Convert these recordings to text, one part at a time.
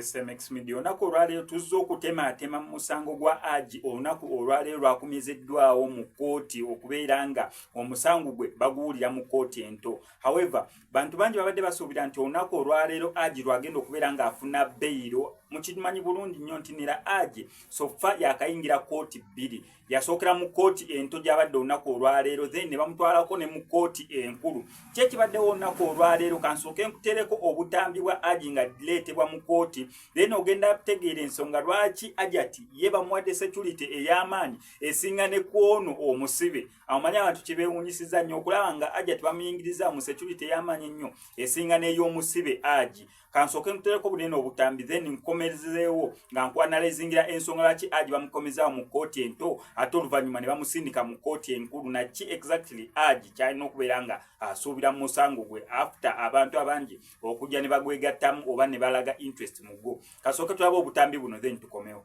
SMX Media onako olwaleero tuzze okutematema mu musango gwa Haji olunaku olwaleero lwakumiziddwawo mu kkooti okubeera nga omusango gwe baguwulira mu kkooti ento. However, bantu bangi babadde basuubira nti olunaku olwaleero Haji lwagenda okubeera ng'afuna beyiro. Mukimanyi bulungi nnyo nti nera Haji sofa yakayingira kkooti bbiri. Yasookera mu kkooti ento gy'abadde olunaku olwaleero then ne bamutwalako ne mu kkooti enkulu. Ki ekibaddewo olunaku olwaleero kansooke nkuteereko obutambi bwa Haji nga direetebwa mu kkooti then ogenda kutegeera ensonga lwaki Hajati ye bamuwadde security ey'amaanyi esinga ne kwono omusibe. Amanyi abantu kibeewuunyisiza nnyo okulaba nga Hajati bamuyingiriza mu security ey'amaanyi ennyo esinga n'ey'omusibe Haji. Kansooke nkuteereko bunene obutambi then nkomezeewo nga nkwanalizingira ensonga lwaki Haji bamukomezaawo mu kkooti ento ate oluvannyuma ne bamusindika mu kkooti enkulu na ki exactly Haji kyalina okubeera nga asuubira mu musango gwe after abantu abangi okujja ne bagwegattamu oba ne balaga interest mu gwo. Kasooke tulaba obutambi buno then tukomewo.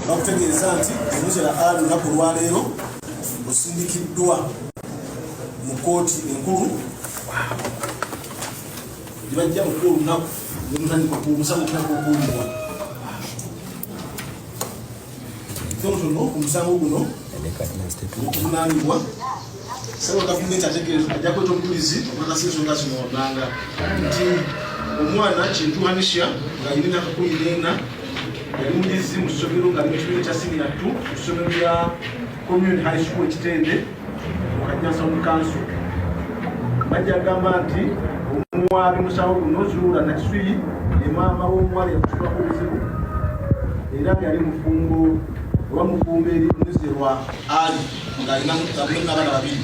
Bakutegeeza nti omuzira Ali lunaku lwaleero osindikiddwa mu kkooti enkulu gibajja mu kkooti lunaku n'omutandika omusango okuwulirwa. Tonotono omusango guno okuvunaanibwa Sebo gavumenti ajja kweta omujulizi omwana ensonga zino wammanga nti omwana Kintuhanisha ng'alina emyaka 14 yali muyizi mu ssomero ng'ali mu kibiina kya senior 2 mu ssomero lya Community High School Kitende mu Kajjansa mu Kanso. Bajja agamba nti omuwaabi musango guno Zuula Nakiswi ye maama w'omuwala yakusibwako obuzibu era yali mufumbo oba mufumbo eri omuzirwa Ali ng'alina n'abaana babiri.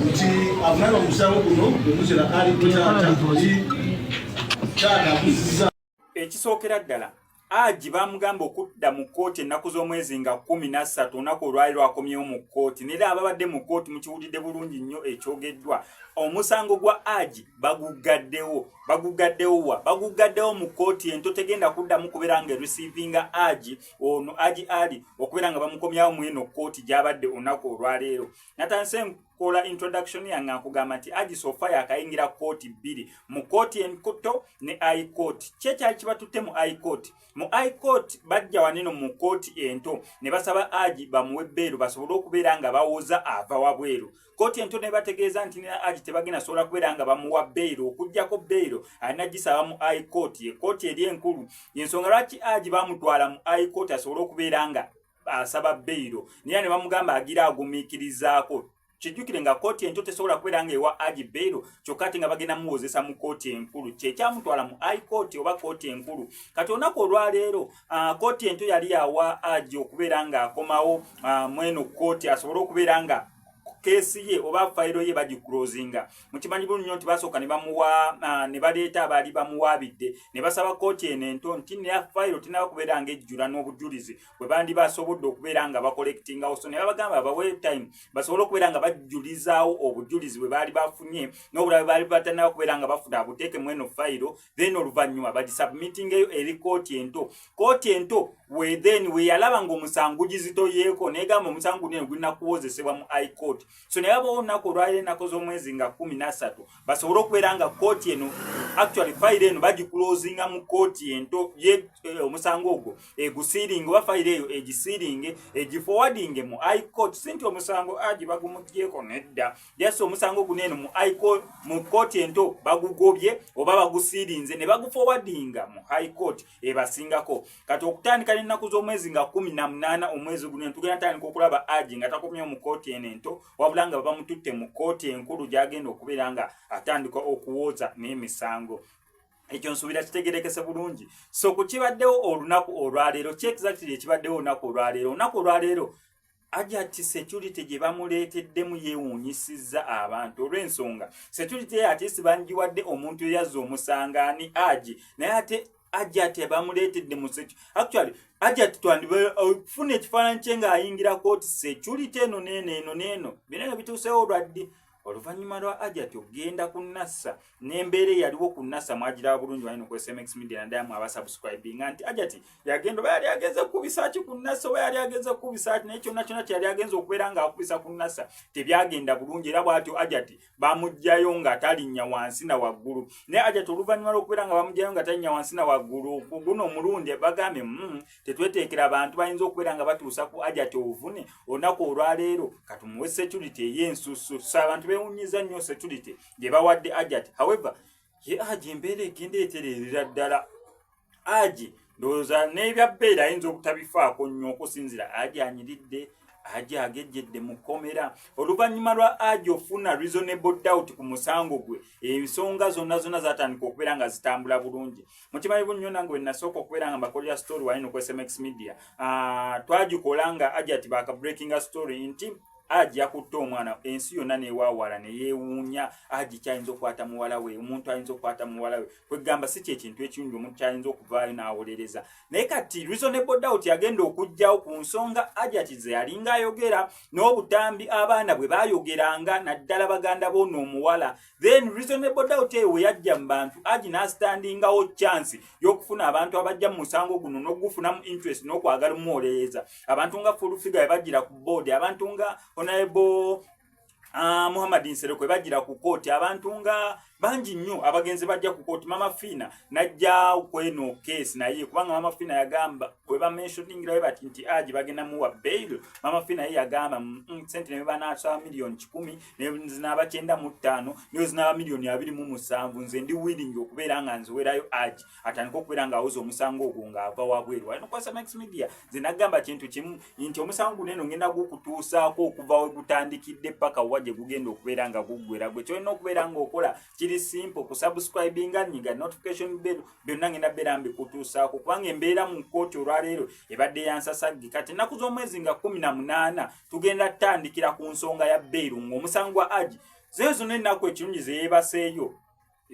Nti avunaanibwa mu musango guno omuzira Ali taata akuzizza. Ekisookera ddala Haji bamugamba okudda mu kkooti ennaku z'omwezi nga 13 olunaku olwali lwakomyewo mu kkooti nera ababadde mu kkooti mukiwulidde bulungi nnyo ekyogeddwa. Omusango gwa Haji baguggaddewo mu kkooti ento tegenda kuddamu kubeera nga receivinga Haji ono Haji Ali okubeera nga bamukomyawo mu eno kkooti gy'abadde olunaku olwaleero. Natandise kola introduction yange nkugamba nti Haji sofa yakayingira kkooti bbiri mu kkooti enkuto ne High Court. Kyali kibatutte mu High Court. Mu High Court bajja waneno mu kkooti ento ne basaba Haji bamuwe bbeero basobole okubeera nga bawoza ava wabweru. Kkooti ento ne bategeeza nti Haji tebagenda sobola kubeera nga bamuwa bbeero okuggyako bbeero alina gisaba mu High Court. Ekkooti eri enkulu y'ensonga lwaki Haji bamutwala mu High Court asobole okubeera nga asaba bbeero naye ne bamugamba agira agumiikirizaako. Kijjukire nga kkooti ento tesobola kubeera nga ewa Haji bbeero kyokka ate nga bagenda muwozesa mu kkooti enkulu. Kyekyamutwala mu High Court oba kkooti enkulu. Kati olunaku olwaleero kkooti ento yali yawa Haji okubeera nga akomawo mu eno kkooti asobole okubeera nga keesi ye oba fayiro ye bagiclosinga. Mukimanyi bulungi nnyo nti basooka ne bamuwa ne baleeta abaali bamuwaabidde ne basaba kkooti eno ento nti ne fayiro tinaba kubeera nga ejjula n'obujulizi bwe bandi basobodde okubeera nga bakolektingawo. So ne babagamba bawe time basobole okubeera nga bajulizaawo obujulizi bwe baali bafunye n'obulala baali batannaba kubeera nga bafuna abuteeke mu eno fayiro then oluvannyuma bagisubmitingeyo eri kkooti ento. Kkooti ento we yalaba ng'omusango gizitoyeeko negamba omusango guno gulina kuwozesebwa mu High Court. So ne babawo olunaku olwaleero ennaku z'omwezi nga 13 basobole okubeera nga kkooti eno actually fayiro eno bagiclosinga mu kkooti ento ye omusango ogwo egusiiringe oba fayiro eyo egisiiringe egiforwardinge mu High Court. Si nti omusango Haji bagumuggyeko nedda yes omusango guno eno mu kkooti ento bagugobye oba bagusiirinze ne baguforwardinga mu High Court ebasingako. Kati okutandika n'ennaku z'omwezi nga 18 omwezi guno tugenda tandika okulaba Haji nga takomyewo mu kkooti eno ento wabula nga bamututte mu kkooti enkulu gy'agenda okubeera nga atandika okuwooza n'emisango. Ekyo nsuubira kitegerekese bulungi. So ku kibaddewo olunaku olwaleero ki exactly ekibaddewo olunaku olwaleero. Olunaku olwaleero Hajati security gye bamuleeteddemu yeewuunyisizza abantu olw'ensonga security ye ate sibangiwadde omuntu eyazza omusangaani Haji naye ate Hajati bamuleetedde mu security. Actually Hajati twandifuna ekifaananyi kye ng'ayingira kkooti security eno n'eno binene bituusewo olwadde oluvannyuma lwa Ajati ogenda ku Nasa n'embeera eyaliwo ku Nasa mwagiraba bulungi wano ku SMX Media naddala mu abasubscribinga nti Ajati yagenda oba yali agenze kukubisa ki ku Nasa oba yali agenze kukubisa ki naye kyonna kyonna kyali agenze okubeera ng'akubisa ku Nasa tebyagenda bulungi era bw'atyo Ajati bamugjayo nga talinnya wansi na waggulu naye Ajati oluvannyuma lw'okubeera nga bamugjayo nga talinnya wansi na waggulu guno omulundi bagambye tetweteekera abantu bayinza okubeera nga batuusa ku Ajati obuvune olunaku olwaleero katumuwe security ey'ensusu abantu bewunyiza nnyo security gye bawadde Ajati however ye Haji embeera egenda etererera ddala Haji ndowooza n'ebyabbeera ayinza obutabifaako nnyo okusinzira Haji anyiridde Haji agejjedde mu kkomera oluvannyuma lwa Haji ofuna reasonable doubt ku musango gwe ensonga zonna zatandika okubeera nga zitambula bulungi mukimanyi bunnyo nange bwe nasooka okubeera nga mbakolera story wano ku SMX Media twagikola nga Ajati baaka breaking story nti Haji yakutte omwana ensi yonna neewaawala ne yeewuunya Haji kyayinza okukwata muwala we omuntu ayinza okukwata muwala we kwegamba si kyekintu ekirungi omuntu kyayinza okuvaayo n'awolereza naye kati reasonable doubt yagenda okujjawo ku nsonga Ajati ze yalinga ayogera n'obutambi abaana bwe baayogeranga naddala baganda b'ono omuwala then reasonable doubt eyo we yajja mu bantu Haji n'astandingawo chance y'okufuna abantu abajja mu musango guno n'ogufunamu interest n'okwagala muwolereza abantu nga full figure bajjira ku board abantu nga Honorable Muhammad Nsereko bajira ku kooti abantu nga bangi nnyo abagenzi bajja ku kooti Mama Fina najja kweno case naye kubanga Mama Fina yagamba bwe ba mentioning lawe bati nti Haji bagenda muwa bail Mama Fina ye yagamba sente ne bana 1 million 10 ne zinaba 95 ne zinaba million 27 nze ndi willing okubeera nga nziwerayo Haji atandika okubeera nga awoza omusango ogwo nga ava wabweru wano kwa SMX Media zinagamba kintu kimu nti omusango guno ngenda gukutuusaako okuva we gutandikidde paka waje gugenda okubeera nga guggwera gwe kyolina okubeera nga okola kiri simple ku subscribinga nyiga notification bell byonna ngenda beera mbikutuusaako kubanga embeera mu kkooti olwaleero ebadde yansasaggi kati ennaku z'omwezi nga 18 tugenda tutandikira ku nsonga ya bbeeru ng'omusango gwa Haji zeezo n'ennaku ekirungi zeyeebaseeyo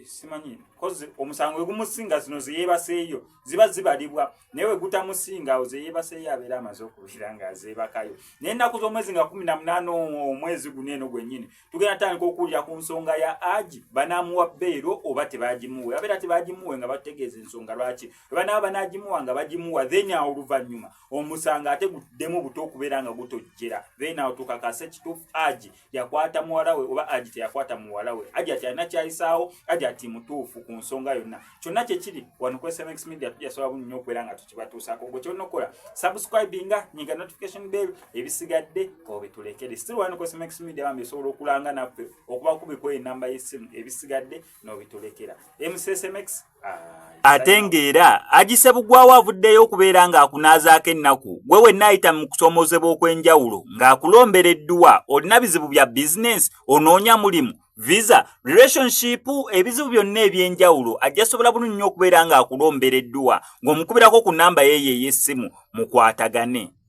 simanyi koze omusango egumusinga zino zeyeebaseeyo ziba zibalibwa naye gutamusinga awo zeyeebaseeyo abeera amaze okubeera nga azeebakayo naye ennaku z'omwezi nga 18 omwezi guno eno gwennyini tugenda tutandika okuwulira ku nsonga ya Haji banaamuwa bbeero oba tebaagimuwe abeera tebaagimuwe nga bategeeza ensonga lwaki banaaba banaagimuwa nga bagimuwa then awo oluvannyuma omusango ate guddemu buto okubeera nga gutojjera then awo tukakase kituufu Haji yakwata muwala we oba Haji teyakwata muwala we Haji ati alina kyayisaawo Haji ati mutuufu ku nsonga yonna kyonna kyekiri wano ku SMX Media tujasobola nnyo okubeera nga tukibatuusaako gwe kyolina okukola subscribinga nyiga notification bell ebisigadde obitulekere still wano ku SMX Media bambi osobola okulanga naffe okubakubiko enamba y'essimu ebisigadde n'obitulekera MCSMX ate ng'era agisebugwawo avuddeyo okubeera ng'akunaazaako ennaku gwe wenna ayita mu kusoomozebwa okw'enjawulo ng'akulombereddwa olina bizibu bya bizinensi onoonya mulimu visa relationship ebizibu byonna ebyenjawulo ajja sobola bulungi nnyo okubeera ng'akulombereddwa ng'omukubirako ku nnamba yeeyo ey'essimu mukwatagane